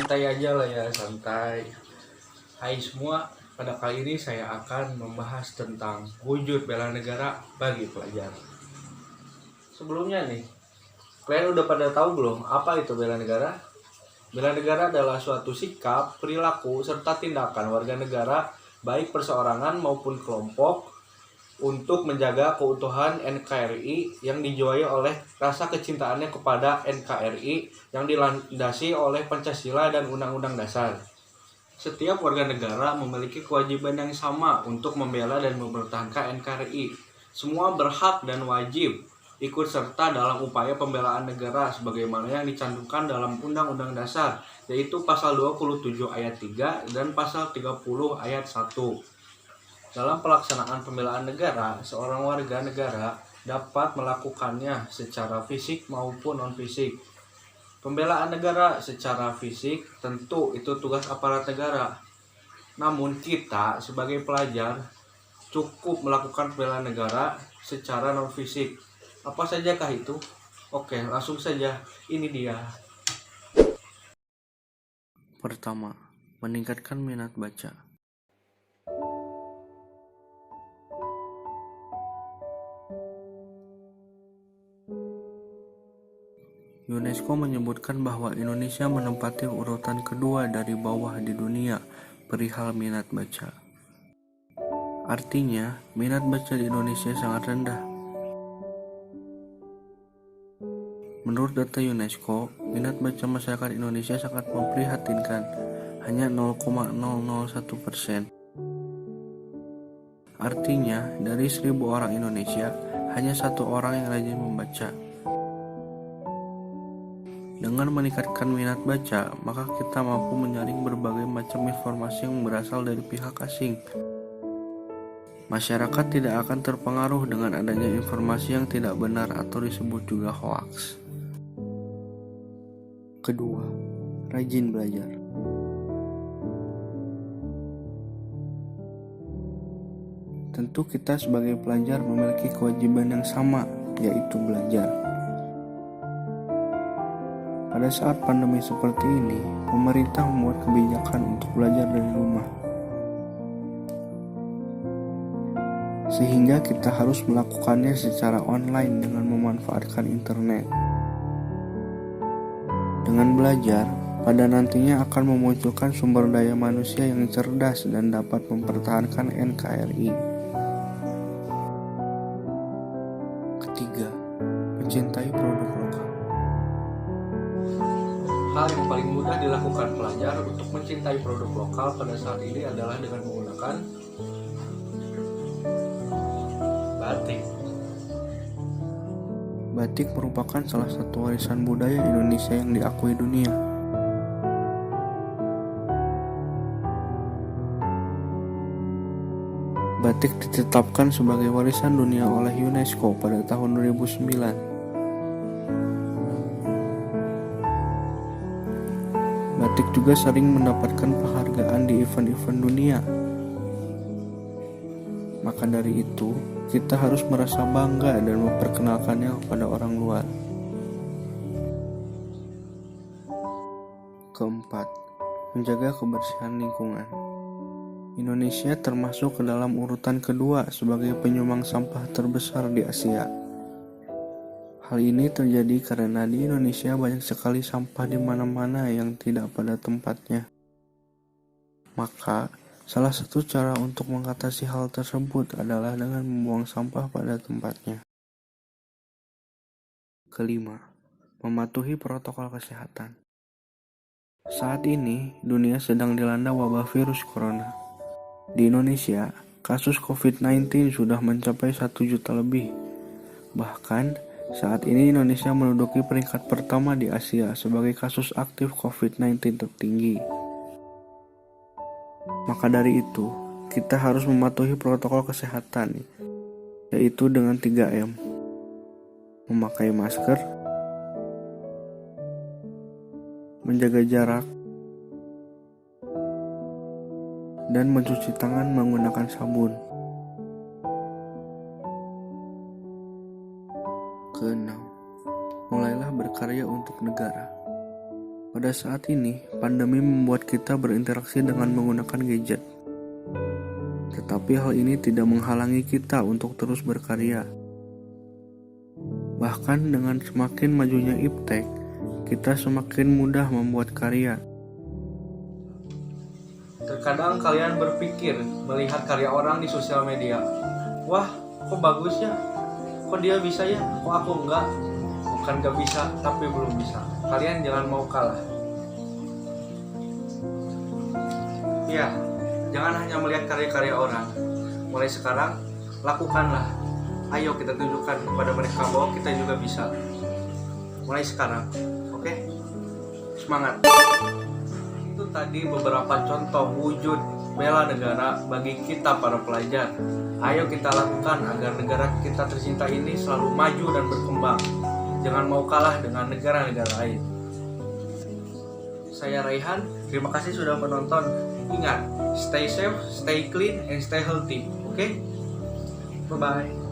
santai aja lah ya, santai. Hai semua, pada kali ini saya akan membahas tentang wujud bela negara bagi pelajar. Sebelumnya nih, kalian udah pada tahu belum apa itu bela negara? Bela negara adalah suatu sikap, perilaku, serta tindakan warga negara baik perseorangan maupun kelompok untuk menjaga keutuhan NKRI yang dijiwai oleh rasa kecintaannya kepada NKRI yang dilandasi oleh Pancasila dan Undang-Undang Dasar. Setiap warga negara memiliki kewajiban yang sama untuk membela dan mempertahankan NKRI. Semua berhak dan wajib ikut serta dalam upaya pembelaan negara sebagaimana yang dicantumkan dalam Undang-Undang Dasar, yaitu pasal 27 ayat 3 dan pasal 30 ayat 1. Dalam pelaksanaan pembelaan negara, seorang warga negara dapat melakukannya secara fisik maupun non-fisik. Pembelaan negara secara fisik tentu itu tugas aparat negara. Namun kita sebagai pelajar cukup melakukan pembelaan negara secara non-fisik. Apa sajakah itu? Oke, langsung saja. Ini dia. Pertama, meningkatkan minat baca. UNESCO menyebutkan bahwa Indonesia menempati urutan kedua dari bawah di dunia perihal minat baca. Artinya, minat baca di Indonesia sangat rendah. Menurut data UNESCO, minat baca masyarakat Indonesia sangat memprihatinkan, hanya 0,001%. Artinya, dari 1.000 orang Indonesia, hanya 1 orang yang rajin membaca. Dengan meningkatkan minat baca, maka kita mampu menyaring berbagai macam informasi yang berasal dari pihak asing. Masyarakat tidak akan terpengaruh dengan adanya informasi yang tidak benar atau disebut juga hoaks. Kedua, rajin belajar. Tentu kita sebagai pelajar memiliki kewajiban yang sama, yaitu belajar. Pada saat pandemi seperti ini, pemerintah membuat kebijakan untuk belajar dari rumah. Sehingga kita harus melakukannya secara online dengan memanfaatkan internet. Dengan belajar, pada nantinya akan memunculkan sumber daya manusia yang cerdas dan dapat mempertahankan NKRI. Ketiga, mencintai produk lokal. Hal yang paling mudah dilakukan pelajar untuk mencintai produk lokal pada saat ini adalah dengan menggunakan batik. Batik merupakan salah satu warisan budaya Indonesia yang diakui dunia. Batik ditetapkan sebagai warisan dunia oleh UNESCO pada tahun 2009. Batik juga sering mendapatkan penghargaan di event-event dunia. Maka dari itu, kita harus merasa bangga dan memperkenalkannya kepada orang luar. Keempat, menjaga kebersihan lingkungan. Indonesia termasuk ke dalam urutan kedua sebagai penyumbang sampah terbesar di Asia. Hal ini terjadi karena di Indonesia banyak sekali sampah di mana-mana yang tidak pada tempatnya. Maka, salah satu cara untuk mengatasi hal tersebut adalah dengan membuang sampah pada tempatnya. Kelima, mematuhi protokol kesehatan. Saat ini, dunia sedang dilanda wabah virus corona. Di Indonesia, kasus COVID-19 sudah mencapai 1 juta lebih. Bahkan, saat ini Indonesia menduduki peringkat pertama di Asia sebagai kasus aktif COVID-19 tertinggi. Maka dari itu, kita harus mematuhi protokol kesehatan, yaitu dengan 3M. Memakai masker, menjaga jarak, dan mencuci tangan menggunakan sabun. Keenam, mulailah berkarya untuk negara. Pada saat ini, pandemi membuat kita berinteraksi dengan menggunakan gadget. Tetapi hal ini tidak menghalangi kita untuk terus berkarya. Bahkan dengan semakin majunya iptek, kita semakin mudah membuat karya. Terkadang kalian berpikir melihat karya orang di sosial media, wah kok bagus ya, kok dia bisa ya, kok aku enggak. Bukan gak bisa, tapi belum bisa. Kalian jangan mau kalah. Ya, jangan hanya melihat karya-karya orang. Mulai sekarang, lakukanlah. Ayo kita tunjukkan kepada mereka bahwa kita juga bisa. Mulai sekarang, oke? Semangat. Itu tadi beberapa contoh wujud bela negara bagi kita para pelajar. Ayo kita lakukan agar negara kita tercinta ini selalu maju dan berkembang. Jangan mau kalah dengan negara-negara lain. Saya Raihan, terima kasih sudah menonton. Ingat, stay safe, stay clean, and stay healthy. Oke? Bye-bye.